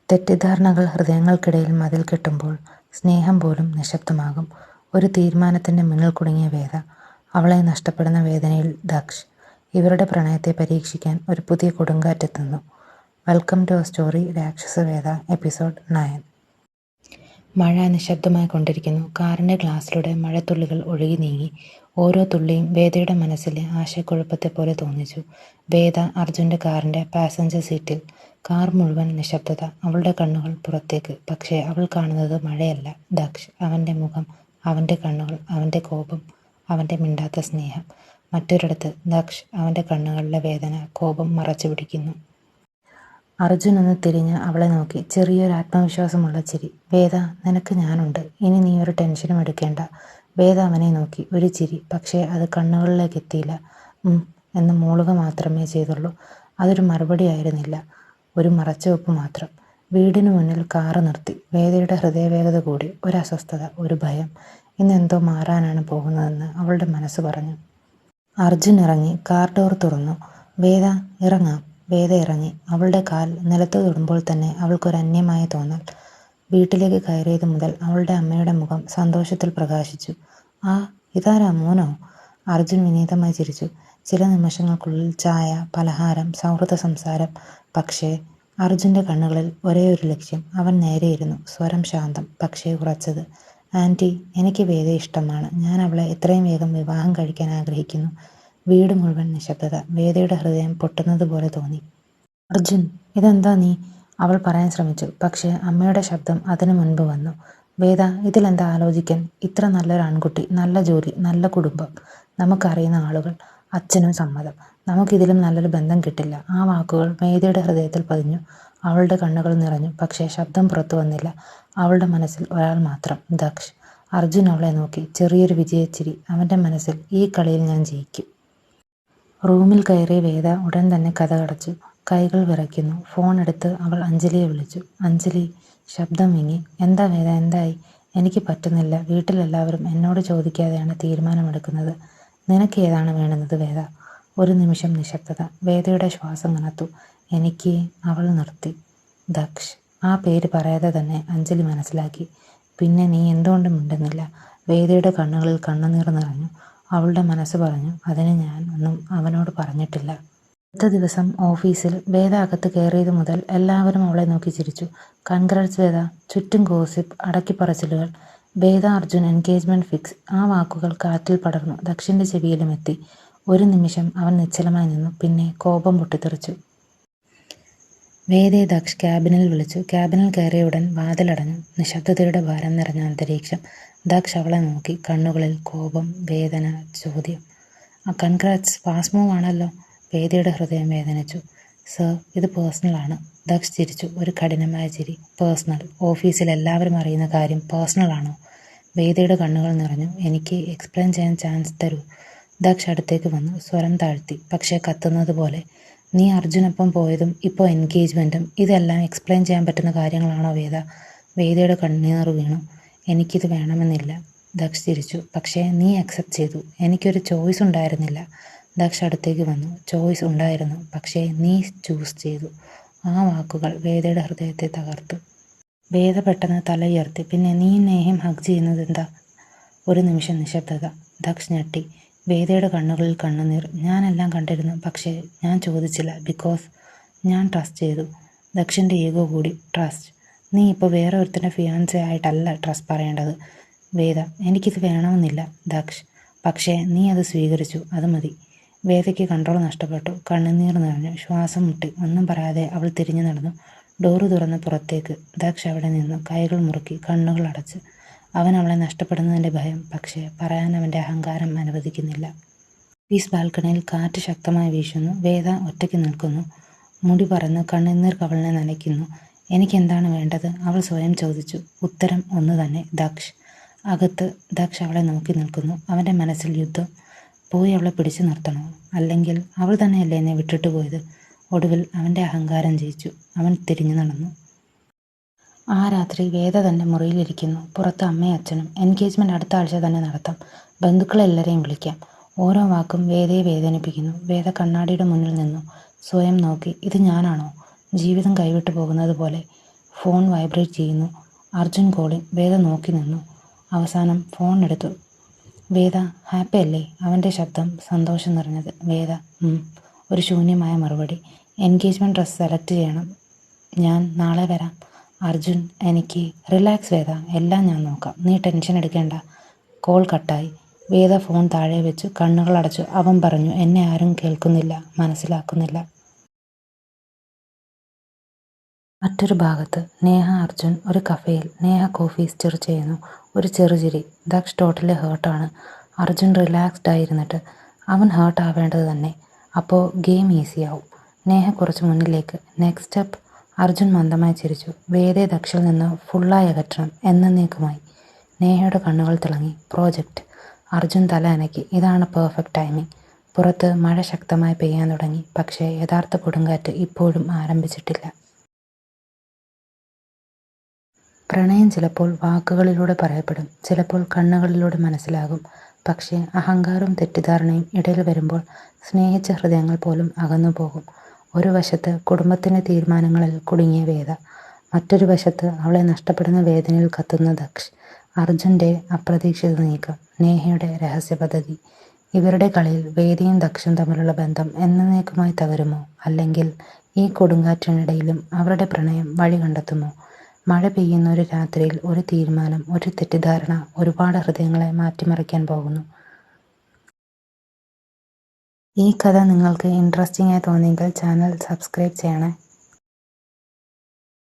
തെറ്റിദ്ധാരണകൾ ഹൃദയങ്ങൾക്കിടയിൽ മതിൽ കെട്ടുമ്പോൾ സ്നേഹം പോലും നിശബ്ദമാകും. ഒരു തീരുമാനത്തിൻ്റെ മുന്നിൽ കുടുങ്ങിയ വേദ, അവളെ നഷ്ടപ്പെടുന്ന വേദനയിൽ ദക്ഷ്. ഇവരുടെ പ്രണയത്തെ പരീക്ഷിക്കാൻ ഒരു പുതിയ കൊടുങ്കാറ്റെത്തുന്നു. Welcome to our story Rakshasaveda episode 9. മഴ നിശബ്ദമായി കൊണ്ടിരിക്കുന്നു. കാറിൻ്റെ ഗ്ലാസ്സിലൂടെ മഴത്തുള്ളികൾ ഒഴുകി നീങ്ങി. ഓരോ തുള്ളിയും വേദയുടെ മനസ്സിലെ ആശയക്കുഴപ്പത്തെ പോലെ തോന്നിച്ചു. വേദ അർജുൻ്റെ കാറിൻ്റെ പാസഞ്ചർ സീറ്റിൽ. കാർ മുഴുവൻ നിശബ്ദത. അവളുടെ കണ്ണുകൾ പുറത്തേക്ക്. പക്ഷേ അവൾ കാണുന്നത് മഴയല്ല, ദക്ഷ്. അവൻ്റെ മുഖം, അവൻ്റെ കണ്ണുകൾ, അവൻ്റെ കോപം, അവൻ്റെ മിണ്ടാത്ത സ്നേഹം. മറ്റൊരിടത്ത് ദക്ഷ് അവൻ്റെ കണ്ണുകളിലെ വേദന, കോപം മറച്ചു പിടിക്കുന്നു. അർജുൻ ഒന്ന് തിരിഞ്ഞ് അവളെ നോക്കി. ചെറിയൊരു ആത്മവിശ്വാസമുള്ള ചിരി. വേദ, നിനക്ക് ഞാനുണ്ട്. ഇനി നീ ഒരു ടെൻഷനും എടുക്കേണ്ട. വേദ അവനെ നോക്കി. ഒരു ചിരി. പക്ഷേ അത് കണ്ണുകളിലേക്ക് എത്തിയില്ല. എന്ന് മൂളുക മാത്രമേ ചെയ്തുള്ളൂ. അതൊരു മറുപടി ആയിരുന്നില്ല, ഒരു മറച്ചുവെപ്പ് മാത്രം. വീടിന് മുന്നിൽ കാറ് നിർത്തി. വേദയുടെ ഹൃദയവേഗത കൂടി. ഒരു അസ്വസ്ഥത, ഒരു ഭയം. ഇന്നെന്തോ മാറാനാണ് പോകുന്നതെന്ന് അവളുടെ മനസ്സ് പറഞ്ഞു. അർജുൻ ഇറങ്ങി. കാർ ഡോർ തുറന്നു. വേദ, ഇറങ്ങാം. വേദ ഇറങ്ങി. അവളുടെ കാൽ നിലത്ത് തൊടുമ്പോൾ തന്നെ അവൾക്കൊരു അന്യമായ തോന്നൽ. വീട്ടിലേക്ക് കയറിയത് മുതൽ അവളുടെ അമ്മയുടെ മുഖം സന്തോഷത്തിൽ പ്രകാശിച്ചു. ഇതാരാ, മോനോ? അർജുൻ വിനീതമായി ചിരിച്ചു. ചില നിമിഷങ്ങൾക്കുള്ളിൽ ചായ, പലഹാരം, സൗഹൃദ സംസാരം. പക്ഷേ അർജുൻ്റെ കണ്ണുകളിൽ ഒരേ ഒരു ലക്ഷ്യം. അവൻ നേരെയിരുന്നു. സ്വരം ശാന്തം, പക്ഷേ ഉറച്ചത്. ആൻറ്റി, എനിക്ക് വേദയെ ഇഷ്ടമാണ്. ഞാൻ അവളെ എത്രയും വേഗം വിവാഹം കഴിക്കാൻ ആഗ്രഹിക്കുന്നു. വീട് മുഴുവൻ നിശബ്ദത. വേദയുടെ ഹൃദയം പൊട്ടുന്നത് പോലെ തോന്നി. അർജുൻ, ഇതെന്താ നീ? അവൾ പറയാൻ ശ്രമിച്ചു. പക്ഷേ അമ്മയുടെ ശബ്ദം അതിനു മുൻപ് വന്നു. വേദ, ഇതിലെന്താ ആലോചിക്കാൻ? ഇത്ര നല്ലൊരു ആൺകുട്ടി, നല്ല ജോലി, നല്ല കുടുംബം, നമുക്കറിയുന്ന ആളുകൾ, അച്ഛനും സമ്മതം. നമുക്കിതിലും നല്ലൊരു ബന്ധം കിട്ടില്ല. ആ വാക്കുകൾ വേദയുടെ ഹൃദയത്തിൽ പതിഞ്ഞു. അവളുടെ കണ്ണുകൾ നിറഞ്ഞു. പക്ഷേ ശബ്ദം പുറത്തു വന്നില്ല. അവളുടെ മനസ്സിൽ ഒരാൾ മാത്രം, ദക്ഷ്. അർജുൻ അവളെ നോക്കി. ചെറിയൊരു വിജയച്ചിരി. അവൻ്റെ മനസ്സിൽ, ഈ കളിയിൽ ഞാൻ ജയിക്കും. റൂമിൽ കയറിയ വേദ ഉടൻ തന്നെ കതകടച്ചു. കൈകൾ വിറയ്ക്കുന്നു. ഫോൺ എടുത്ത് അവൾ അഞ്ജലിയെ വിളിച്ചു. അഞ്ജലി. ശബ്ദം വിങ്ങി. എന്താ വേദ, എന്തായി? എനിക്ക് പറ്റുന്നില്ല. വീട്ടിലെല്ലാവരും എന്നോട് ചോദിക്കാതെയാണ് തീരുമാനമെടുക്കുന്നത്. നിനക്ക് ഏതാണ് വേണ്ടുന്നത് വേദ? ഒരു നിമിഷം നിശബ്ദത. വേദയുടെ ശ്വാസം കനത്തു. എനിക്ക്. അവൾ നിർത്തി. ദക്ഷ്. ആ പേര് പറയാതെ തന്നെ അഞ്ജലി മനസ്സിലാക്കി. പിന്നെ നീ എന്തുകൊണ്ട് മിണ്ടുന്നില്ല? വേദയുടെ കണ്ണുകളിൽ കണ്ണുനീർ നിറഞ്ഞു. അവളുടെ മനസ്സ് പറഞ്ഞു, അതിന് ഞാൻ ഒന്നും അവനോട് പറഞ്ഞിട്ടില്ല. അടുത്ത ദിവസം ഓഫീസിൽ വേദ അകത്ത് കയറിയത് മുതൽ എല്ലാവരും അവളെ നോക്കി ചിരിച്ചു. കൺഗ്രാറ്റ്സ് വേദ. ചുറ്റും ഗോസിപ്പ്, അടക്കിപ്പറച്ചിലുകൾ. വേദ അർജുൻ എൻഗേജ്മെൻറ്റ് ഫിക്സ്. ആ വാക്കുകൾ കാറ്റിൽ പടർന്നു. ദക്ഷിൻ്റെ ചെവിയിലും എത്തി. ഒരു നിമിഷം അവൻ നിശ്ചലമായി നിന്നു. പിന്നെ കോപം പൊട്ടിത്തെറിച്ചു. വേദയെ ദക്ഷ് ക്യാബിനിൽ വിളിച്ചു. ക്യാബിനിൽ കയറിയ ഉടൻ വാതിലടഞ്ഞു. നിശബ്ദതയുടെ ഭാരം നിറഞ്ഞ അന്തരീക്ഷം. ദക്ഷ് അവളെ നോക്കി. കണ്ണുകളിൽ കോപം, വേദന, ചോദ്യം. കൺഗ്രാറ്റ്സ്, ഫാസ്റ്റ് മൂവ് ആണല്ലോ. വേദയുടെ ഹൃദയം വേദനിച്ചു. സർ, ഇത് പേഴ്സണലാണ്. ദക്ഷ് ചിരിച്ചു. ഒരു കഠിനമായ ചിരി. പേഴ്സണൽ? ഓഫീസിൽ എല്ലാവരും അറിയുന്ന കാര്യം പേഴ്സണൽ ആണോ? വേദയുടെ കണ്ണുകൾ നിറഞ്ഞു. എനിക്ക് എക്സ്പ്ലെയിൻ ചെയ്യാൻ ചാൻസ് തരൂ. ദക്ഷ് അടുത്തേക്ക് വന്നു. സ്വരം താഴ്ത്തി, പക്ഷേ കത്തുന്നത് പോലെ. നീ അർജുനൊപ്പം പോയതും ഇപ്പോൾ എൻഗേജ്മെൻറ്റും, ഇതെല്ലാം എക്സ്പ്ലെയിൻ ചെയ്യാൻ പറ്റുന്ന കാര്യങ്ങളാണോ വേദ? വേദയുടെ കണ്ണീർ വീണു. എനിക്കിത് വേണമെന്നില്ല. ദക്ഷ് ചിരിച്ചു. പക്ഷേ നീ അക്സെപ്റ്റ് ചെയ്തു. എനിക്കൊരു ചോയ്സ് ഉണ്ടായിരുന്നില്ല. ദക്ഷ് അടുത്തേക്ക് വന്നു. ചോയ്സ് ഉണ്ടായിരുന്നു, പക്ഷേ നീ ചൂസ് ചെയ്തു. ആ വാക്കുകൾ വേദയുടെ ഹൃദയത്തെ തകർത്തു. വേദ പെട്ടെന്ന് തല ഉയർത്തി. പിന്നെ നീ നേഹം ഹഗ് ചെയ്യുന്നത് എന്താ? ഒരു നിമിഷം നിശബ്ദത. ദക്ഷ് ഞെട്ടി. വേദയുടെ കണ്ണുകളിൽ കണ്ണുനീർ. ഞാനെല്ലാം കണ്ടിരുന്നു, പക്ഷേ ഞാൻ ചോദിച്ചില്ല. ബിക്കോസ് ഞാൻ ട്രസ്റ്റ് ചെയ്തു. ദക്ഷിൻ്റെ ഈഗോ കൂടി. ട്രസ്റ്റ്? നീ ഇപ്പോൾ വേറെ ഒരുത്തിൻ്റെ ഫിയാൻസെ ആയിട്ടല്ല ട്രസ്റ്റ് പറയേണ്ടത് വേദ. എനിക്കിത് വേണമെന്നില്ല ദക്ഷ്. പക്ഷേ നീ അത് സ്വീകരിച്ചു, അത് മതി. വേദയ്ക്ക് കൺട്രോൾ നഷ്ടപ്പെട്ടു. കണ്ണുനീർ നിറഞ്ഞു. ശ്വാസം മുട്ടി. ഒന്നും പറയാതെ അവൾ തിരിഞ്ഞു നടന്നു. ഡോറ് തുറന്ന് പുറത്തേക്ക്. ദക്ഷ് അവിടെ നിന്നു. കൈകൾ മുറുക്കി, കണ്ണുകൾ അടച്ച്. അവൻ അവളെ നഷ്ടപ്പെടുന്നതിൻ്റെ ഭയം. പക്ഷേ പറയാൻ അവൻ്റെ അഹങ്കാരം അനുവദിക്കുന്നില്ല. ഓഫീസ് ബാൽക്കണിയിൽ കാറ്റ് ശക്തമായി വീശുന്നു. വേദ ഒറ്റയ്ക്ക് നിൽക്കുന്നു. മുടി പറന്ന് കണ്ണുനീർ കവളിനെ നനയ്ക്കുന്നു. എനിക്കെന്താണ് വേണ്ടത്? അവൾ സ്വയം ചോദിച്ചു. ഉത്തരം ഒന്ന് തന്നെ, ദക്ഷ്. അകത്ത് ദക്ഷ് അവളെ നോക്കി നിൽക്കുന്നു. അവൻ്റെ മനസ്സിൽ യുദ്ധം. പോയി അവളെ പിടിച്ചു നിർത്തണോ? അല്ലെങ്കിൽ അവൾ തന്നെയല്ലേ എന്നെ വിട്ടിട്ട് പോയത്? ഒടുവിൽ അവൻ്റെ അഹങ്കാരം ജയിച്ചു. അവൻ തിരിഞ്ഞു നടന്നു. ആ രാത്രി വേദ തൻ്റെ മുറിയിലിരിക്കുന്നു. പുറത്ത് അമ്മയും അച്ഛനും. എൻഗേജ്മെൻറ്റ് അടുത്ത ആഴ്ച തന്നെ നടത്താം. ബന്ധുക്കളെല്ലാവരെയും വിളിക്കാം. ഓരോ വാക്കും വേദയെ വേദനിപ്പിക്കുന്നു. വേദ കണ്ണാടിയുടെ മുന്നിൽ നിന്നു. സ്വയം നോക്കി. ഇത് ഞാനാണോ? ജീവിതം കൈവിട്ടു പോകുന്നത് പോലെ. ഫോൺ വൈബ്രേറ്റ് ചെയ്യുന്നു. അർജുൻ കോളിംഗ്. വേദ നോക്കി നിന്നു. അവസാനം ഫോൺ എടുത്തു. വേദ, ഹാപ്പി അല്ലേ? അവൻ്റെ ശബ്ദം സന്തോഷം നിറഞ്ഞത്. വേദ, ഒരു ശൂന്യമായ മറുപടി. എൻഗേജ്മെൻറ്റ് ഡ്രസ്സ് സെലക്ട് ചെയ്യണം. ഞാൻ നാളെ വരാം. അർജുൻ, എനിക്ക്. റിലാക്സ് വേദ, എല്ലാം ഞാൻ നോക്കാം. നീ ടെൻഷൻ എടുക്കേണ്ട. കോൾ കട്ടായി. വേദ ഫോൺ താഴെ വെച്ചു കണ്ണുകൾ അടച്ചു. അവൻ പറഞ്ഞു, എന്നെ ആരും കേൾക്കുന്നില്ല, മനസ്സിലാക്കുന്നില്ല. മറ്റൊരു ഭാഗത്ത് നേഹ അർജുൻ ഒരു കഫേയിൽ. നേഹ കോഫി സ്റ്റിർ ചെയ്യുന്നു. ഒരു ചെറുചിരി. ദക്ഷ് ടോട്ടലി ഹേർട്ടാണ്. അർജുൻ റിലാക്സ്ഡ് ആയിരുന്നിട്ട്. അവൻ ഹേർട്ട് ആവേണ്ടത് തന്നെ. അപ്പോൾ ഗെയിം ഈസിയാവും. നേഹ കുറച്ച് മുന്നിലേക്ക്. Next step. അർജുൻ മന്ദമായി ചിരിച്ചു. വേദയെ ദക്ഷിൽ നിന്ന് ഫുള്ളായി അകറ്റണം, എന്നേക്കുമായി. നേഹയുടെ കണ്ണുകൾ തിളങ്ങി. പ്രോജക്റ്റ്. അർജുൻ തല അനക്കി. ഇതാണ് പെർഫെക്റ്റ് ടൈമിംഗ്. പുറത്ത് മഴ ശക്തമായി പെയ്യാൻ തുടങ്ങി. പക്ഷേ യഥാർത്ഥ കൊടുങ്കാറ്റ് ഇപ്പോഴും ആരംഭിച്ചിട്ടില്ല. പ്രണയം ചിലപ്പോൾ വാക്കുകളിലൂടെ പറയപ്പെടും, ചിലപ്പോൾ കണ്ണുകളിലൂടെ മനസ്സിലാകും. പക്ഷേ അഹങ്കാരവും തെറ്റിദ്ധാരണയും ഇടയിൽ വരുമ്പോൾ സ്നേഹിച്ച ഹൃദയങ്ങൾ പോലും അകന്നുപോകും. ഒരു വശത്ത് കുടുംബത്തിൻ്റെ തീരുമാനങ്ങളിൽ കുടുങ്ങിയ വേദ, മറ്റൊരു വശത്ത് അവളെ നഷ്ടപ്പെടുന്ന വേദനയിൽ കത്തുന്ന ദക്ഷ്. അർജുൻ്റെ അപ്രതീക്ഷിത നീക്കം, നേഹയുടെ രഹസ്യ പദ്ധതി. ഇവരുടെ കളിയിൽ വേദയും ദക്ഷും തമ്മിലുള്ള ബന്ധം എന്നേക്കുമായി തകരുമോ? അല്ലെങ്കിൽ ഈ കൊടുങ്കാറ്റിനിടയിലും അവരുടെ പ്രണയം വഴി കണ്ടെത്തുമോ? മഴ പെയ്യുന്ന ഒരു രാത്രിയിൽ ഒരു തീരുമാനം, ഒരു തെറ്റിദ്ധാരണ ഒരുപാട് ഹൃദയങ്ങളെ മാറ്റിമറിക്കാൻ പോകുന്നു. ഈ കഥ നിങ്ങൾക്ക് ഇൻട്രസ്റ്റിംഗ് ആയി തോന്നിയെങ്കിൽ ചാനൽ സബ്സ്ക്രൈബ് ചെയ്യണേ.